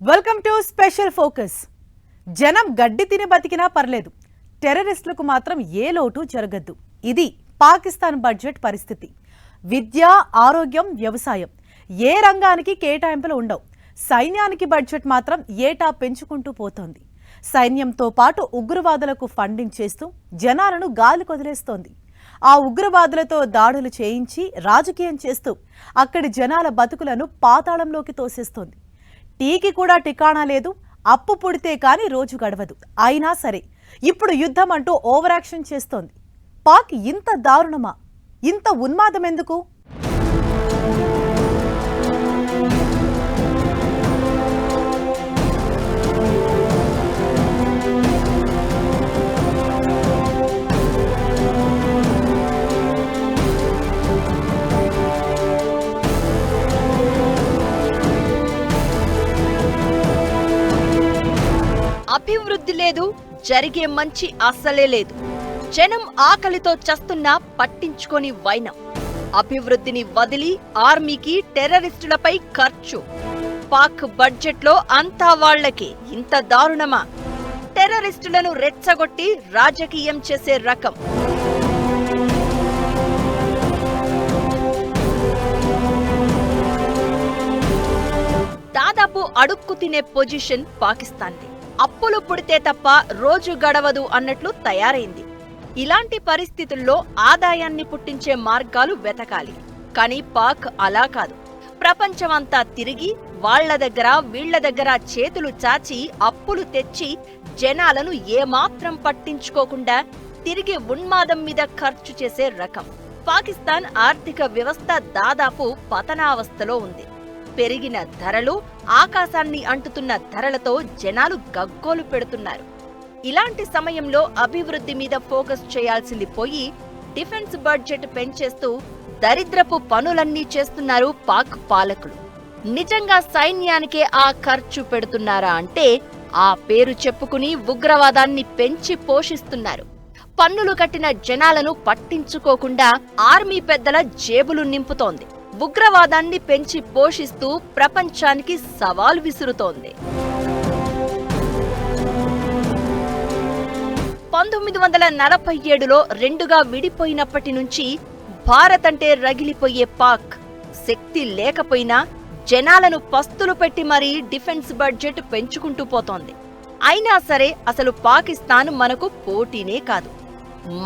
Welcome to special focus. జనం గడ్డి తిని బతికినా పర్లేదు, టెర్రరిస్టులకు మాత్రం ఏ లోటు జరగద్దు. ఇది పాకిస్తాన్ బడ్జెట్ పరిస్థితి. విద్య, ఆరోగ్యం, వ్యవసాయం ఏ రంగానికి కేటాయింపులు ఉండవు. సైన్యానికి బడ్జెట్ మాత్రం ఏటా పెంచుకుంటూ పోతోంది. సైన్యంతో పాటు ఉగ్రవాదులకు ఫండింగ్ చేస్తూ జనాలను గాలి కొదిలేస్తోంది. ఆ ఉగ్రవాదులతో దాడులు చేయించి రాజకీయం చేస్తూ అక్కడి జనాల బతుకులను పాతాళంలోకి తోసేస్తోంది. టీకి కూడా ఠికాణా లేదు. అప్పు పుడితే కాని రోజు గడవదు. అయినా సరే ఇప్పుడు యుద్ధం అంటూ ఓవర్ యాక్షన్ చేస్తోంది. పాక్ ఇంత దారుణమా? ఇంత ఉన్మాదం ఎందుకు? అభివృద్ధి లేదు, జరిగే మంచి అస్సలే లేదు. జనం ఆకలితో చస్తున్నా పట్టించుకొని వైనం. అభివృద్ధిని వదిలి ఆర్మీకి, టెర్రరిస్టులపై ఖర్చు. పాక్ బడ్జెట్లో అంతా వాళ్లకే. ఇంత దారుణమా? టెర్రరిస్టులను రెచ్చగొట్టి రాజకీయం చేసే రకం. దాదాపు అడుక్కు తినే పొజిషన్ పాకిస్తాన్ది. అప్పులు పుడితే తప్ప రోజు గడవదు అన్నట్లు తయారైంది. ఇలాంటి పరిస్థితుల్లో ఆదాయాన్ని పుట్టించే మార్గాలు వెతకాలి. కానీ పాక్ అలా కాదు. ప్రపంచమంతా తిరిగి వాళ్ల దగ్గర వీళ్ల దగ్గర చేతులు చాచి అప్పులు తెచ్చి జనాలను ఏమాత్రం పట్టించుకోకుండా తిరిగి ఉన్మాదం మీద ఖర్చు చేసే రకం. పాకిస్తాన్ ఆర్థిక వ్యవస్థ దాదాపు పతనావస్థలో ఉంది. పెరిగిన ధరలు, ఆకాశాన్ని అంటుతున్న ధరలతో జనాలు గగ్గోలు పెడుతున్నారు. ఇలాంటి సమయంలో అభివృద్ధి మీద ఫోకస్ చేయాల్సింది పోయి డిఫెన్స్ బడ్జెట్ పెంచేస్తూ దరిద్రపు పనులన్నీ చేస్తున్నారు పాక్ పాలకులు. నిజంగా సైన్యానికే ఆ ఖర్చు పెడుతున్నారా అంటే ఆ పేరు చెప్పుకుని ఉగ్రవాదాన్ని పెంచి పోషిస్తున్నారు. పన్నులు కట్టిన జనాలను పట్టించుకోకుండా ఆర్మీ పెద్దల జేబులు నింపుతోంది. ఉగ్రవాదాన్ని పెంచి పోషిస్తూ ప్రపంచానికి సవాల్ విసురుతోంది. 1947లో రెండుగా విడిపోయినప్పటి నుంచి భారత్ అంటే రగిలిపోయే పాక్ శక్తి లేకపోయినా జనాలను పస్తులు పెట్టి మరీ డిఫెన్స్ బడ్జెట్ పెంచుకుంటూ పోతోంది. అయినా సరే అసలు పాకిస్తాన్ మనకు పోటీనే కాదు.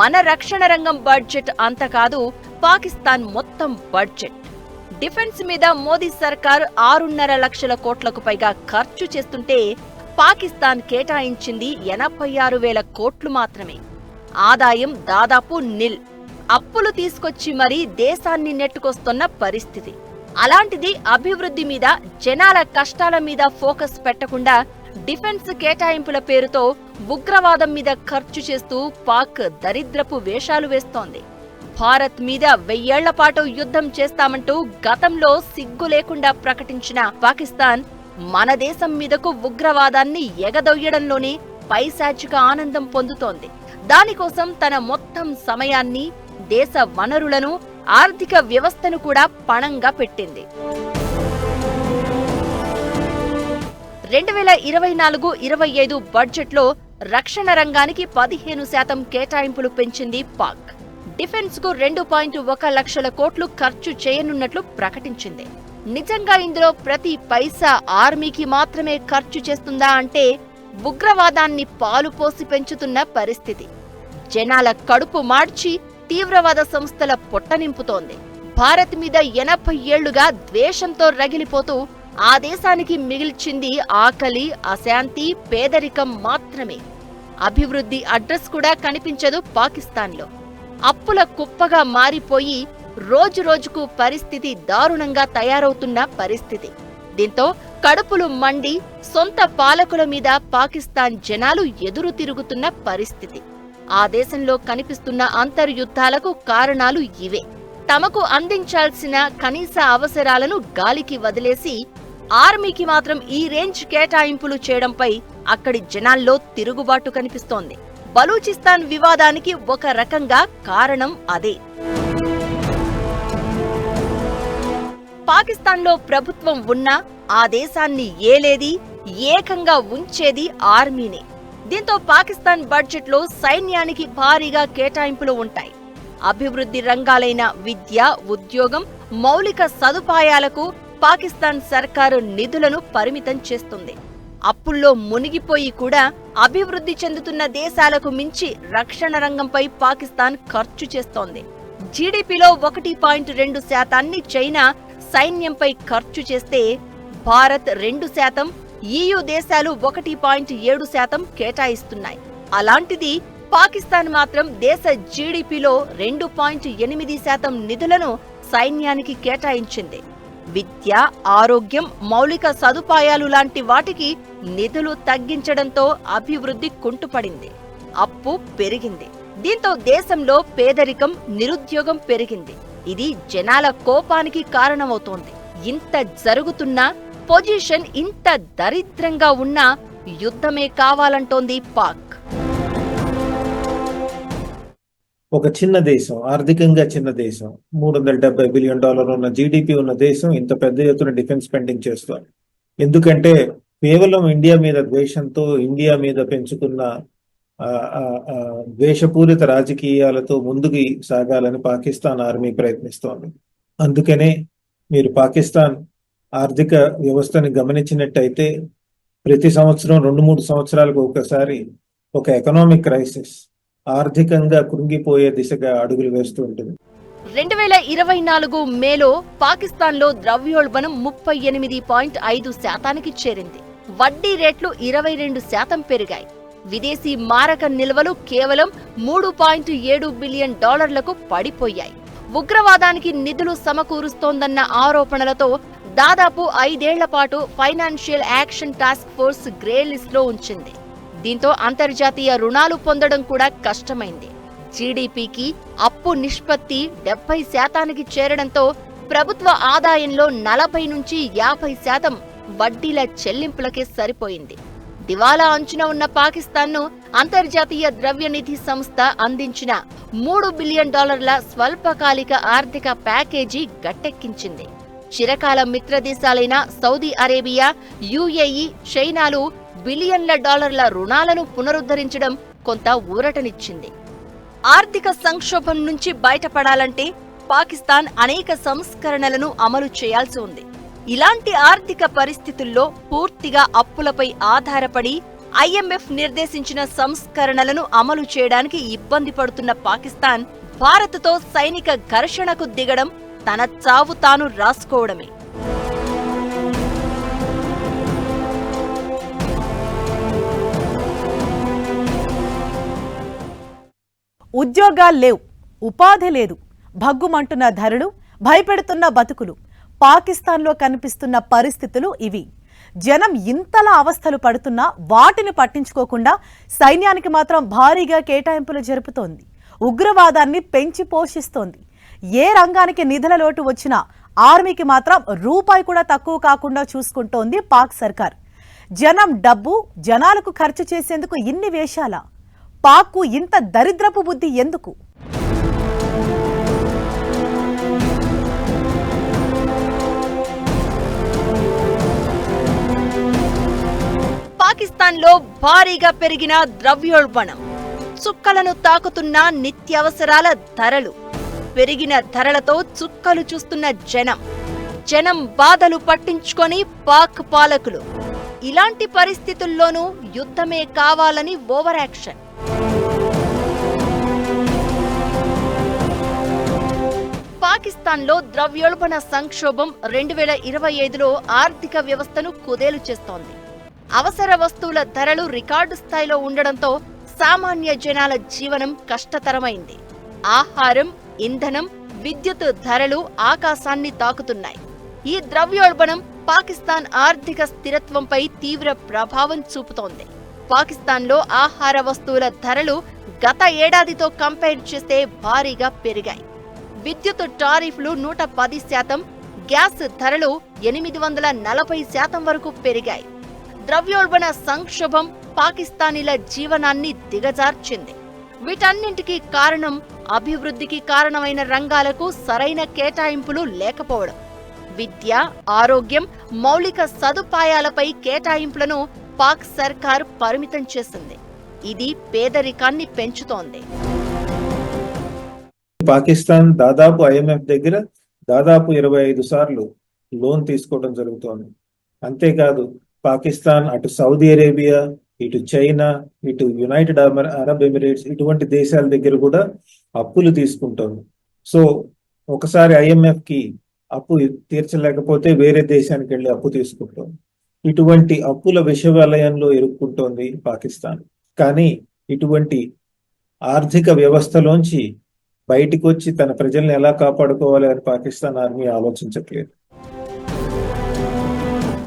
మన రక్షణ రంగం బడ్జెట్ అంత కాదు, పాకిస్తాన్ మొత్తం బడ్జెట్. డిఫెన్స్ మీద మోదీ సర్కార్ 6.5 లక్షల కోట్లకు పైగా ఖర్చు చేస్తుంటే పాకిస్తాన్ కేటాయించింది 86,000 కోట్లు మాత్రమే. ఆదాయం దాదాపు నిల్. అప్పులు తీసుకొచ్చి మరీ దేశాన్ని నెట్టుకొస్తున్న పరిస్థితి. అలాంటిది అభివృద్ధి మీద, జనాల కష్టాల మీద ఫోకస్ పెట్టకుండా డిఫెన్స్ కేటాయింపుల పేరుతో ఉగ్రవాదం మీద ఖర్చు చేస్తూ పాక్ దరిద్రపు వేషాలు వేస్తోంది. భారత్ మీద 1000 ఏళ్ల పాటు యుద్ధం చేస్తామంటూ గతంలో సిగ్గు లేకుండా ప్రకటించిన పాకిస్తాన్ మన దేశం మీదకు ఉగ్రవాదాన్ని ఎగదొయ్యడంలోనే పైశాచిక ఆనందం పొందుతోంది. దానికోసం తన మొత్తం సమయాన్ని, దేశ వనరులను, ఆర్థిక వ్యవస్థను కూడా పణంగా పెట్టింది. 2024-25 బడ్జెట్లో రక్షణ రంగానికి 15% కేటాయింపులు పెంచింది పాక్. డిఫెన్స్ కు 2.1 లక్షల కోట్లు ఖర్చు చేయనున్నట్లు ప్రకటించింది. నిజంగా ఇందులో ప్రతి పైసా ఆర్మీకి మాత్రమే ఖర్చు చేస్తుందా అంటే ఉగ్రవాదాన్ని పాలు పోసి పెంచుతున్న పరిస్థితి. జనాల కడుపు మార్చి తీవ్రవాద సంస్థల పొట్టనింపుతోంది. భారత్ మీద 80 ఏళ్లుగా ద్వేషంతో రగిలిపోతూ ఆ దేశానికి మిగిల్చింది ఆకలి, అశాంతి, పేదరికం మాత్రమే. అభివృద్ధి అడ్రస్ కూడా కనిపించదు పాకిస్తాన్లో. అప్పుల కుప్పగా మారిపోయి రోజురోజుకు పరిస్థితి దారుణంగా తయారవుతున్న పరిస్థితి. దీంతో కడుపులు మండి సొంత పాలకుల మీద పాకిస్తాన్ జనాలు ఎదురు తిరుగుతున్న పరిస్థితి. ఆ దేశంలో కనిపిస్తున్న అంతర్యుద్ధాలకు కారణాలు ఇవే. తమకు అందించాల్సిన కనీస అవసరాలను గాలికి వదిలేసి ఆర్మీకి మాత్రం ఈ రేంజ్ కేటాయింపులు చేయడంపై అక్కడి జనాల్లో తిరుగుబాటు కనిపిస్తోంది. బలూచిస్తాన్ వివాదానికి ఒక రకంగా కారణం అదే. పాకిస్తాన్లో ప్రభుత్వం ఉన్నా ఆ దేశాన్ని ఏలేది, ఏకంగా ఉంచేది ఆర్మీని. దీంతో పాకిస్తాన్ బడ్జెట్లో సైన్యానికి భారీగా కేటాయింపులు ఉంటాయి. అభివృద్ధి రంగాలైన విద్య, ఉద్యోగం, మౌలిక సదుపాయాలకు పాకిస్తాన్ సర్కారు నిధులను పరిమితం చేస్తుంది. అప్పుల్లో మునిగిపోయి కూడా అభివృద్ధి చెందుతున్న దేశాలకు మించి రక్షణ రంగంపై పాకిస్తాన్ ఖర్చు చేస్తోంది. జీడీపీలో 1.2% చైనా సైన్యంపై ఖర్చు చేస్తే భారత్ 2%, EU దేశాలు 1.7% కేటాయిస్తున్నాయి. అలాంటిది పాకిస్తాన్ మాత్రం దేశ జీడీపీలో 2.8% నిధులను సైన్యానికి కేటాయించింది. విద్య, ఆరోగ్యం, మౌలిక సదుపాయాలు లాంటి వాటికి నిధులు తగ్గించడంతో అభివృద్ధి కుంటుపడింది, అప్పు పెరిగింది. దీంతో దేశంలో పేదరికం, నిరుద్యోగం పెరిగింది. ఇది జనాల కోపానికి కారణమవుతోంది. ఇంత జరుగుతున్నా, పొజిషన్ ఇంత దరిద్రంగా ఉన్నా యుద్ధమే కావాలంటోంది పాక్. ఒక చిన్న దేశం, ఆర్థికంగా చిన్న దేశం, $370 బిలియన్ ఉన్న జీడిపి ఉన్న దేశం ఇంత పెద్ద ఎత్తున డిఫెన్స్ స్పెండింగ్ చేస్తోంది. ఎందుకంటే కేవలం ఇండియా మీద ద్వేషంతో, ఇండియా మీద పెంచుకున్న ద్వేషపూరిత రాజకీయాలతో ముందుకు సాగాలని పాకిస్తాన్ ఆర్మీ ప్రయత్నిస్తోంది. అందుకనే మీరు పాకిస్తాన్ ఆర్థిక వ్యవస్థని గమనించినట్టయితే ప్రతి సంవత్సరం 2-3 సంవత్సరాలకు ఒకసారి ఒక ఎకనామిక్ క్రైసిస్, ఆర్థికంగా కృంగిపోయే దిశగా అడుగులు వేస్తూ ఉంటుంది. 2024 మేలో పాకిస్తాన్లో ద్రవ్యోల్బణం 38.5% చేరింది. వడ్డీ రేట్లు 22% పెరిగాయి. విదేశీ మారక నిల్వలు కేవలం $3.7 బిలియన్ పడిపోయాయి. ఉగ్రవాదానికి నిధులు సమకూరుస్తోందన్న ఆరోపణలతో దాదాపు 5 ఏళ్ల పాటు financial action task force grey లిస్ట్లో ఉంచింది. దీంతో అంతర్జాతీయ రుణాలు పొందడం కూడా కష్టమైంది. జీడీపీకి అప్పు నిష్పత్తి 70% చేరడంతో ప్రభుత్వ ఆదాయంలో 40-50% వడ్డీల చెల్లింపులకే సరిపోయింది. దివాలా అంచున ఉన్న పాకిస్తాన్ను అంతర్జాతీయ ద్రవ్యనిధి సంస్థ అందించిన $3 బిలియన్ స్వల్పకాలిక ఆర్థిక ప్యాకేజీ గట్టెక్కించింది. చిరకాల మిత్రదేశాలైన సౌదీ అరేబియా, UAE, చైనాలు బిలియన్ల డాలర్ల రుణాలను పునరుద్ధరించడం కొంత ఊరటనిచ్చింది. ఆర్థిక సంక్షోభం నుంచి బయటపడాలంటే పాకిస్తాన్ అనేక సంస్కరణలను అమలు చేయాల్సి ఉంది. ఇలాంటి ఆర్థిక పరిస్థితుల్లో పూర్తిగా అప్పులపై ఆధారపడి IMF నిర్దేశించిన సంస్కరణలను అమలు చేయడానికి ఇబ్బంది పడుతున్న పాకిస్తాన్ భారత్తో సైనిక ఘర్షణకు దిగడం తన చావు తాను రాసుకోవడమే. ఉద్యోగాలు లేవు, ఉపాధి లేదు, భగ్గుమంటున్న ధరలు, భయపెడుతున్న బతుకులు. పాకిస్తాన్లో కనిపిస్తున్న పరిస్థితులు ఇవి. జనం ఇంతలా అవస్థలు పడుతున్నా వాటిని పట్టించుకోకుండా సైన్యానికి మాత్రం భారీగా కేటాయింపులు జరుపుతోంది. ఉగ్రవాదాన్ని పెంచి పోషిస్తోంది. ఏ రంగానికి నిధుల లోటు వచ్చినా ఆర్మీకి మాత్రం రూపాయి కూడా తక్కువ కాకుండా చూసుకుంటోంది పాక్ సర్కార్. జనం డబ్బు జనాలకు ఖర్చు చేసేందుకు ఇన్ని వేషాల? పాక్కు ఇంత దరిద్రపు బుద్ధి ఎందుకు? పాకిస్తాన్లో భారీగా పెరిగిన ద్రవ్యోల్బణం, చుక్కలను తాకుతున్న నిత్యావసరాల ధరలు, పెరిగిన ధరలతో చుక్కలు చూస్తున్న జనం బాధలు పట్టించుకొని పాక్ పాలకులు. ఇలాంటి పరిస్థితుల్లోనూ యుద్ధమే కావాలని ఓవర్ యాక్షన్. పాకిస్తాన్లో ద్రవ్యోల్బణ సంక్షోభం 2025లో ఆర్థిక వ్యవస్థను కుదేలు చేస్తోంది. అవసర వస్తువుల ధరలు రికార్డు స్థాయిలో ఉండడంతో సామాన్య జనాల జీవనం కష్టతరమైంది. ఆహారం, ఇంధనం, విద్యుత్ ధరలు ఆకాశాన్ని తాకుతున్నాయి. ఈ ద్రవ్యోల్బణం పాకిస్తాన్ ఆర్థిక స్థిరత్వంపై తీవ్ర ప్రభావం చూపుతోంది. పాకిస్తాన్లో ఆహార వస్తువుల ధరలు గత ఏడాదితో కంపేర్ చేస్తే భారీగా పెరిగాయి. విద్యుత్ టారిఫ్లు 110%, గ్యాస్ ధరలు 840% వరకు పెరిగాయి. ద్రవ్యోల్బణ సంక్షోభం పాకిస్తానీల జీవనాన్ని దిగజార్చింది. వీటన్నింటికీ కారణం అభివృద్ధికి కారణమైన రంగాలకు సరైన కేటాయింపులు లేకపోవడం. విద్య, ఆరోగ్యం, మౌలిక సదుపాయాలపై కేటాయింపులను పాక్ సర్కార్ పరిమితం చేసింది. ఇది పేదరికాన్ని పెంచుతోంది. పాకిస్తాన్ దాదాపు IMF దగ్గర దాదాపు 25 సార్లు లోన్ తీసుకోవడం జరుగుతోంది. అంతేకాదు పాకిస్తాన్ అటు సౌదీ అరేబియా, ఇటు చైనా, ఇటు యునైటెడ్ అరబ్ ఎమిరేట్స్ ఇటువంటి దేశాల దగ్గర కూడా అప్పులు తీసుకుంటోంది. సో ఒకసారి IMF కి అప్పు తీర్చలేకపోతే వేరే దేశానికి వెళ్ళి అప్పు తీసుకుంటోంది. ఇటువంటి అప్పుల విషవలయంలో ఇరుక్కుంటోంది పాకిస్తాన్. కానీ ఇటువంటి ఆర్థిక వ్యవస్థలోంచి బయటికి వచ్చి తన ప్రజల్ని ఎలా కాపాడుకోవాలి అని పాకిస్తాన్ ఆర్మీ ఆలోచించట్లేదు.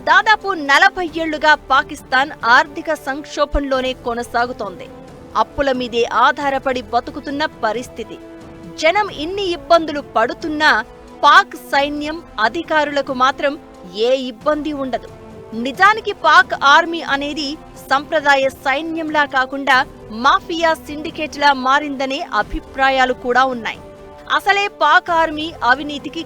దాదాపు 40 ఏళ్లుగా పాకిస్తాన్ ఆర్థిక సంక్షోభంలోనే కొనసాగుతోంది. అప్పుల మీదే ఆధారపడి బతుకుతున్న పరిస్థితి. జనం ఇన్ని ఇబ్బందులు పడుతున్నా పాక్ సైన్యం, అధికారులకు మాత్రం ఏ ఇబ్బంది ఉండదు. నిజానికి పాక్ ఆర్మీ అనేది సంప్రదాయ సైన్యంలా కాకుండా మాఫియా సిండికేట్లా మారిందనే అభిప్రాయాలు కూడా ఉన్నాయి. అసలే పాక్ ఆర్మీ అవినీతికి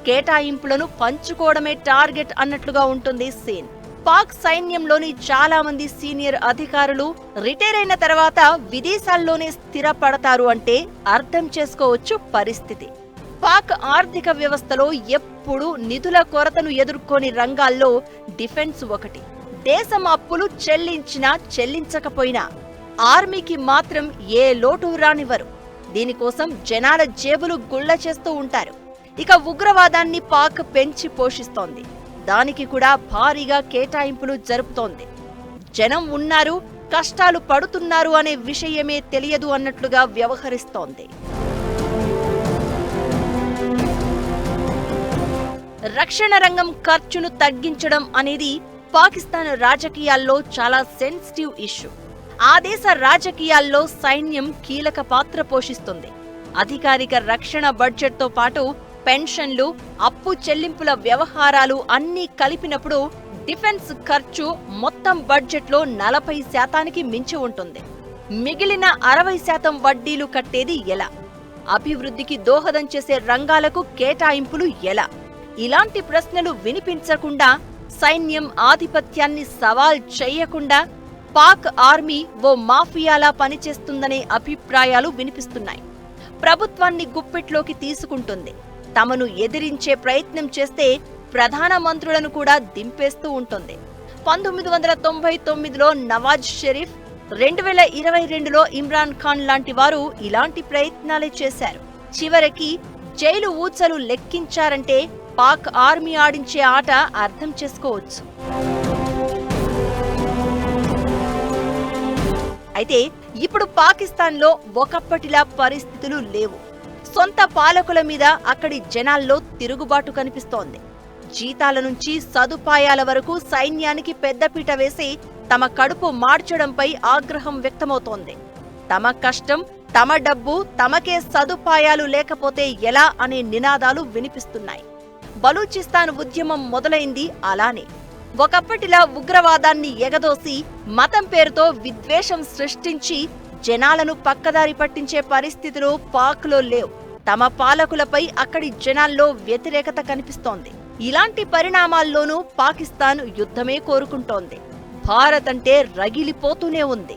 కేటాయింపులను పంచుకోవడమే టార్గెట్ అన్నట్లుగా ఉంటుంది సీన్. పాక్ సైన్యంలోని చాలా మంది సీనియర్ అధికారులు రిటైర్ అయిన తర్వాత విదేశాల్లోనే స్థిరపడతారు అంటే అర్థం చేసుకోవచ్చు పరిస్థితి. పాక్ ఆర్థిక వ్యవస్థలో ఎప్పుడూ నిధుల కొరతను ఎదుర్కోని రంగాల్లో డిఫెన్స్ ఒకటి. దేశం అప్పులు చెల్లించినా చెల్లించకపోయినా ఆర్మీకి మాత్రం ఏ లోటు రానివ్వరు. దీనికోసం జనాల జేబులు గుళ్ళ చేస్తూ ఉంటారు. ఇక ఉగ్రవాదాన్ని పాక్ పెంచి పోషిస్తోంది. దానికి కూడా భారీగా కేటాయింపులు జరుపుతోంది. జనం ఉన్నారు, కష్టాలు పడుతున్నారు అనే విషయమే తెలియదు అన్నట్లుగా వ్యవహరిస్తోంది. రక్షణ రంగం ఖర్చును తగ్గించడం అనేది పాకిస్తాన్ రాజకీయాల్లో చాలా సెన్సిటివ్ ఇష్యూ. ఆ దేశ రాజకీయాల్లో సైన్యం కీలక పాత్ర పోషిస్తుంది. అధికారిక రక్షణ బడ్జెట్తో పాటు పెన్షన్లు, అప్పు చెల్లింపుల వ్యవహారాలు అన్నీ కలిపినప్పుడు డిఫెన్స్ ఖర్చు మొత్తం బడ్జెట్లో 40% మించి ఉంటుంది. మిగిలిన 60% వడ్డీలు కట్టేది ఎలా? అభివృద్ధికి దోహదం చేసే రంగాలకు కేటాయింపులు ఎలా? ఇలాంటి ప్రశ్నలు వినిపించకుండా, సైన్యం ఆధిపత్యాన్ని సవాల్ చేయకుండా పాక్ ఆర్మీ ఓ మాఫియాలా పనిచేస్తుందనే అభిప్రాయాలు వినిపిస్తున్నాయి. ప్రభుత్వాన్ని గుప్పిట్లోకి తీసుకుంటుంది. తమను ఎదిరించే ప్రయత్నం చేస్తే ప్రధాన మంత్రులను కూడా దింపేస్తూ ఉంటుంది. 1999లో నవాజ్ షరీఫ్, 2022లో ఇమ్రాన్ ఖాన్ లాంటి వారు ఇలాంటి ప్రయత్నాలే చేశారు. చివరికి జైలు ఊచలు లెక్కించారంటే పాక్ ఆర్మీ ఆడించే ఆట అర్థం చేసుకోవచ్చు. అయితే ఇప్పుడు పాకిస్తాన్లో ఒకప్పటిలా పరిస్థితులు లేవు. సొంత పాలకుల మీద అక్కడి జనాల్లో తిరుగుబాటు కనిపిస్తోంది. జీతాల నుంచి సదుపాయాల వరకు సైన్యానికి పెద్దపీట వేసి తమ కడుపు మార్చడంపై ఆగ్రహం వ్యక్తమవుతోంది. తమ కష్టం, తమ డబ్బు, తమకే సదుపాయాలు లేకపోతే ఎలా అనే నినాదాలు వినిపిస్తున్నాయి. బలూచిస్తాన్ ఉద్యమం మొదలైంది అలానే. ఒకప్పటిలా ఉగ్రవాదాన్ని ఎగదోసి మతం పేరుతో విద్వేషం సృష్టించి జనాలను పక్కదారి పట్టించే పరిస్థితులు పాక్లో లేవు. తమ పాలకులపై అక్కడి జనాల్లో వ్యతిరేకత కనిపిస్తోంది. ఇలాంటి పరిణామాల్లోనూ పాకిస్తాన్ యుద్ధమే కోరుకుంటోంది. భారత్ అంటే రగిలిపోతూనే ఉంది.